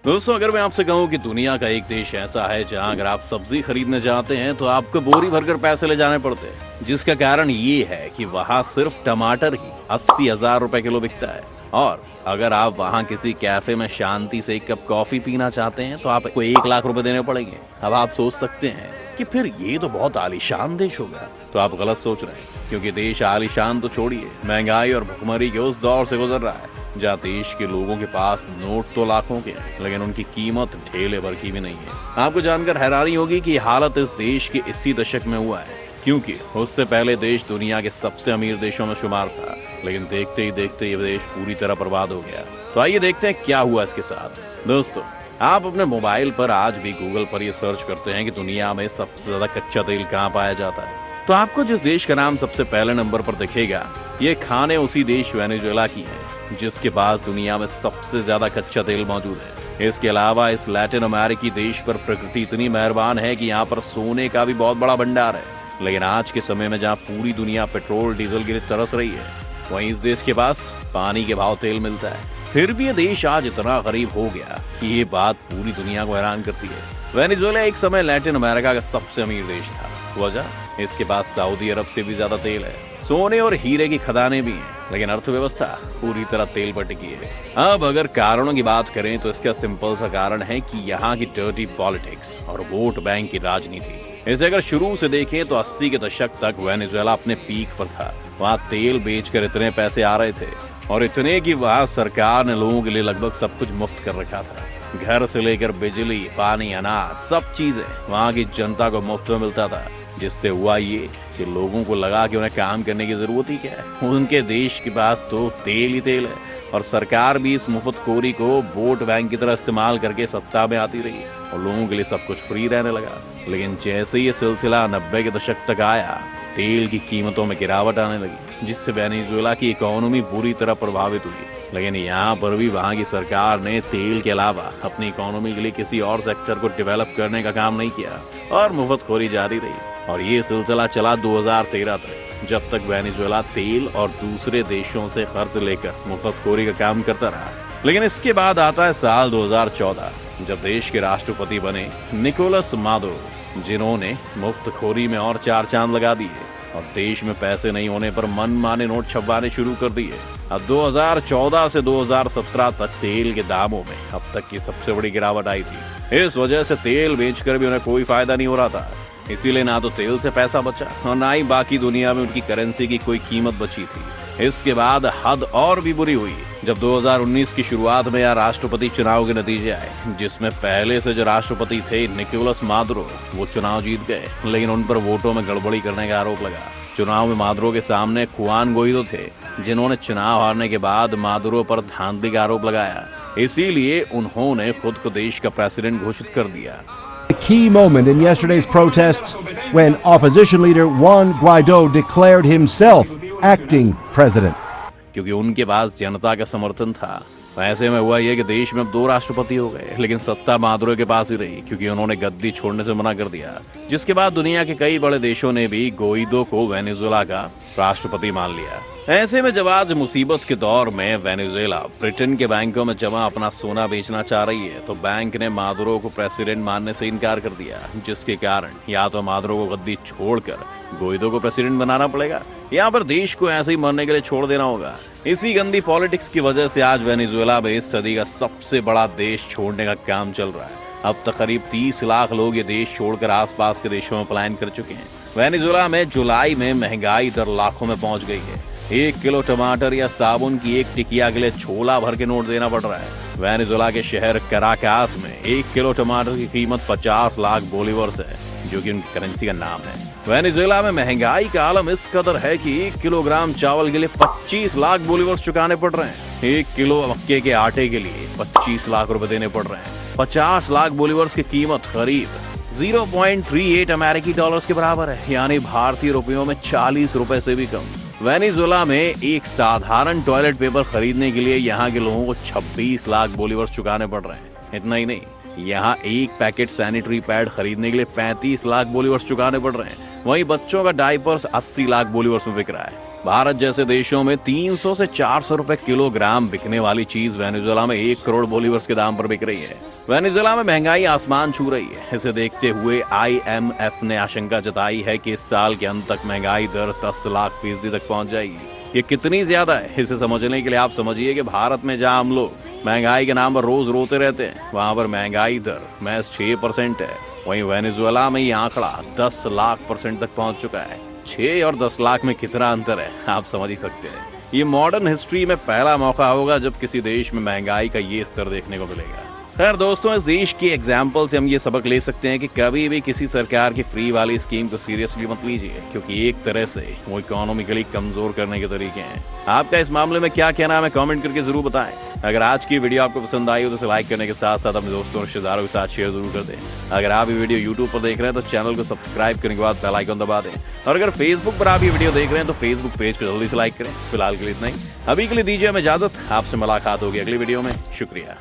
दोस्तों, अगर मैं आपसे कहूं कि दुनिया का एक देश ऐसा है जहां अगर आप सब्जी खरीदने जाते हैं तो आपको बोरी भरकर पैसे ले जाने पड़ते हैं, जिसका कारण ये है कि वहां सिर्फ टमाटर ही 80,000 रुपए किलो बिकता है। और अगर आप वहां किसी कैफे में शांति से एक कप कॉफी पीना चाहते हैं तो आपको 1 लाख रुपए देने पड़ेंगे। अब आप सोच सकते हैं कि फिर ये तो बहुत आलीशान देश होगा, तो आप गलत सोच रहे हैं, क्योंकि देश आलीशान तो छोड़िए, महंगाई और भुखमरी के उस दौर से गुजर रहा है जहाँ देश के लोगों के पास नोट तो लाखों के हैं, लेकिन उनकी कीमत ढेले भर की भी नहीं है। आपको जानकर हैरानी होगी कि हालत इस देश के इसी दशक में हुआ है, क्योंकि उससे पहले देश दुनिया के सबसे अमीर देशों में शुमार था, लेकिन देखते ही देखते ये देश पूरी तरह बर्बाद हो गया। तो आइए देखते हैं क्या हुआ इसके साथ। दोस्तों, आप अपने मोबाइल पर आज भी गूगल पर ये सर्च करते हैं कि दुनिया में सबसे ज्यादा कच्चा तेल कहाँ पाया जाता है, तो आपको जिस देश का नाम सबसे पहले नंबर पर दिखेगा, ये खाने उसी देश वेनेजुएला की है, जिसके पास दुनिया में सबसे ज्यादा कच्चा तेल मौजूद है। इसके अलावा इस लैटिन अमेरिकी देश पर प्रकृति इतनी मेहरबान है कि यहाँ पर सोने का भी बहुत बड़ा भंडार है। लेकिन आज के समय में जहाँ पूरी दुनिया पेट्रोल डीजल के लिए तरस रही है, वहीं इस देश के पास पानी के भाव तेल मिलता है। फिर भी ये देश आज इतना गरीब हो गया कि ये बात पूरी दुनिया को हैरान करती है। वेनेजुएला एक समय लैटिन अमेरिका का सबसे अमीर देश था। वजह, इसके पास सऊदी अरब से भी ज्यादा तेल है, सोने और हीरे की खदानें भी हैं, लेकिन अर्थव्यवस्था पूरी तरह तेल पर टिकी है। अब अगर कारणों की बात करें तो इसका सिंपल सा कारण है कि यहाँ की डर्टी पॉलिटिक्स और वोट बैंक की राजनीति। इसे अगर शुरू से देखें तो 80 के दशक तक वेनेजुएला अपने पीक पर था। वहाँ तेल बेचकर इतने पैसे आ रहे थे, और इतने कि वहाँ सरकार ने लोगों के लिए लगभग सब कुछ मुफ्त कर रखा था। घर से लेकर बिजली, पानी, अनाज, सब चीजें वहाँ की जनता को मुफ्त में मिलता था, जिससे हुआ ये कि लोगों को लगा कि उन्हें काम करने की जरूरत ही क्या है, उनके देश के पास तो तेल ही तेल है। और सरकार भी इस मुफ्तखोरी को वोट बैंक की तरह इस्तेमाल करके सत्ता में आती रही और लोगों के लिए सब कुछ फ्री रहने लगा। लेकिन जैसे ये सिलसिला 90 के दशक तक आया, तेल की कीमतों में गिरावट आने लगी, जिससे वेनेजुएला की इकोनॉमी बुरी तरह प्रभावित हुई। लेकिन यहाँ पर भी वहाँ की सरकार ने तेल के अलावा अपनी इकोनॉमी के लिए किसी और सेक्टर को डेवलप करने का काम नहीं किया और मुफ्तखोरी जारी रही। और ये सिलसिला चला 2013 तक, जब तक वेनेजुएला तेल और दूसरे देशों से कर्ज लेकर मुफ्तखोरी का काम करता रहा। लेकिन इसके बाद आता है साल 2014, जब देश के राष्ट्रपति बने निकोलस मादुरो, जिन्होंने मुफ्तखोरी में और 4 चांद लगा दिए और देश में पैसे नहीं होने पर मनमाने नोट छपवाने शुरू कर दिए। अब 2014 से 2017 तक तेल के दामों में अब तक की सबसे बड़ी गिरावट आई थी। इस वजह से तेल बेचकर भी उन्हें कोई फायदा नहीं हो रहा था। इसीलिए ना तो तेल से पैसा बचा और ना ही बाकी दुनिया में उनकी करेंसी की कोई कीमत बची थी। इसके बाद हद और भी बुरी हुई जब 2019 की शुरुआत में यहाँ राष्ट्रपति चुनाव के नतीजे आए, जिसमें पहले से जो राष्ट्रपति थे निकोलस मादुरो, वो चुनाव जीत गए, लेकिन उन पर वोटों में गड़बड़ी करने का आरोप लगा। चुनाव में मादुरो के सामने खुआन गुआइडो थे, जिन्होंने चुनाव हारने के बाद मादुरो पर धांधली का आरोप लगाया। इसीलिए उन्होंने खुद को देश का प्रेसिडेंट घोषित कर दिया। A key moment in yesterday's protests when opposition leader Juan Guaido declared himself acting president. क्योंकि उनके पास जनता का समर्थन था। ऐसे में हुआ यह कि देश में अब 2 राष्ट्रपति हो गए, लेकिन सत्ता मादुरो के पास ही रही, क्योंकि उन्होंने गद्दी छोड़ने से मना कर दिया। जिसके बाद दुनिया के कई बड़े देशों ने भी गुआइडो को वेनेजुएला का राष्ट्रपति मान लिया। ऐसे में जब आज मुसीबत के दौर में वेनेजुएला ब्रिटेन के बैंकों में जमा अपना सोना बेचना चाह रही है, तो बैंक ने मादुरो को प्रेसिडेंट मानने से इनकार कर दिया, जिसके कारण या तो मादुरो को गद्दी छोड़कर गुआइडो को प्रेसिडेंट बनाना पड़ेगा, या पर देश को ऐसे ही मरने के लिए छोड़ देना होगा। इसी गंदी पॉलिटिक्स की वजह से आज वेनेजुएला में इस सदी का सबसे बड़ा देश छोड़ने का काम चल रहा है। अब तक करीब 30 लाख लोग ये देश छोड़कर आसपास के देशों में पलायन कर चुके हैं। वेनेजुएला में जुलाई में महंगाई दर लाखों में पहुंच गई है। 1 किलो टमाटर या साबुन की एक टिकिया के लिए छोला भर के नोट देना पड़ रहा है। वेनेजुएला के शहर कराकास में 1 किलो टमाटर की कीमत 50 लाख बोलीवर्स है, जो कि उनकी करेंसी का नाम है। वेनेजुएला में महंगाई का आलम इस कदर है कि 1 किलोग्राम चावल के लिए 25 लाख बोलीवर्स चुकाने पड़ रहे हैं। 1 किलो मक्के के आटे के लिए 25 लाख रुपए देने पड़ रहे हैं। 50 लाख बोलीवर्स की कीमत करीब 0.38 अमेरिकी डॉलर्स के बराबर है, यानी भारतीय रुपयों में 40 रुपए से भी कम। वेनेजुएला में एक साधारण टॉयलेट पेपर खरीदने के लिए यहाँ के लोगों को 26 लाख बोलीवर्स चुकाने पड़ रहे हैं। इतना ही नहीं, यहाँ एक पैकेट सैनिटरी पैड खरीदने के लिए 35 लाख बोलीवर्स चुकाने पड़ रहे हैं। वहीं बच्चों का डायपर्स 80 लाख बोलीवर्स में बिक रहा है। भारत जैसे देशों में 300 से 400 रुपए किलोग्राम बिकने वाली चीज वेनेजुएला में 1 करोड़ बोलीवर्स के दाम पर बिक रही है। वेनेजुएला में महंगाई आसमान छू रही है। इसे देखते हुए IMF ने आशंका जताई है कि इस साल के अंत तक महंगाई दर 10 लाख फीसदी तक पहुंच जाएगी। ये कितनी ज्यादा है, इसे समझने के लिए आप समझिए कि भारत में जहां हम लोग महंगाई के नाम पर रोज रोते रहते हैं, वहां पर महंगाई दर महज 6% है। वहीं वेनेजुएला में ये आंकड़ा 10 लाख % तक पहुंच चुका है। 6 और 10 लाख में कितना अंतर है, आप समझ ही सकते हैं। ये मॉडर्न हिस्ट्री में पहला मौका होगा जब किसी देश में महंगाई का ये स्तर देखने को मिलेगा। खैर दोस्तों, इस देश की एग्जाम्पल से हम ये सबक ले सकते हैं कि कभी भी किसी सरकार की फ्री वाली स्कीम को सीरियसली मत लीजिए, क्योंकि एक तरह से वो इकोनॉमिकली कमजोर करने के तरीके हैं। आपका इस मामले में क्या कहना है, हमें कमेंट करके जरूर बताएं। अगर आज की वीडियो आपको पसंद आई हो तो इसे लाइक करने के साथ साथ अपने दोस्तों और रिश्तेदारों के साथ शेयर जरूर कर दें। अगर आप ये वीडियो यूट्यूब पर देख रहे हैं तो चैनल को सब्सक्राइब करने के बाद बेल आइकन दबा दें। और अगर फेसबुक पर आप ये वीडियो देख रहे हैं तो फेसबुक पेज को जल्दी से लाइक करें। फिलहाल के लिए इतना ही, अभी के लिए दीजिए हमें इजाजत। आपसे मुलाकात होगी अगली वीडियो में। शुक्रिया।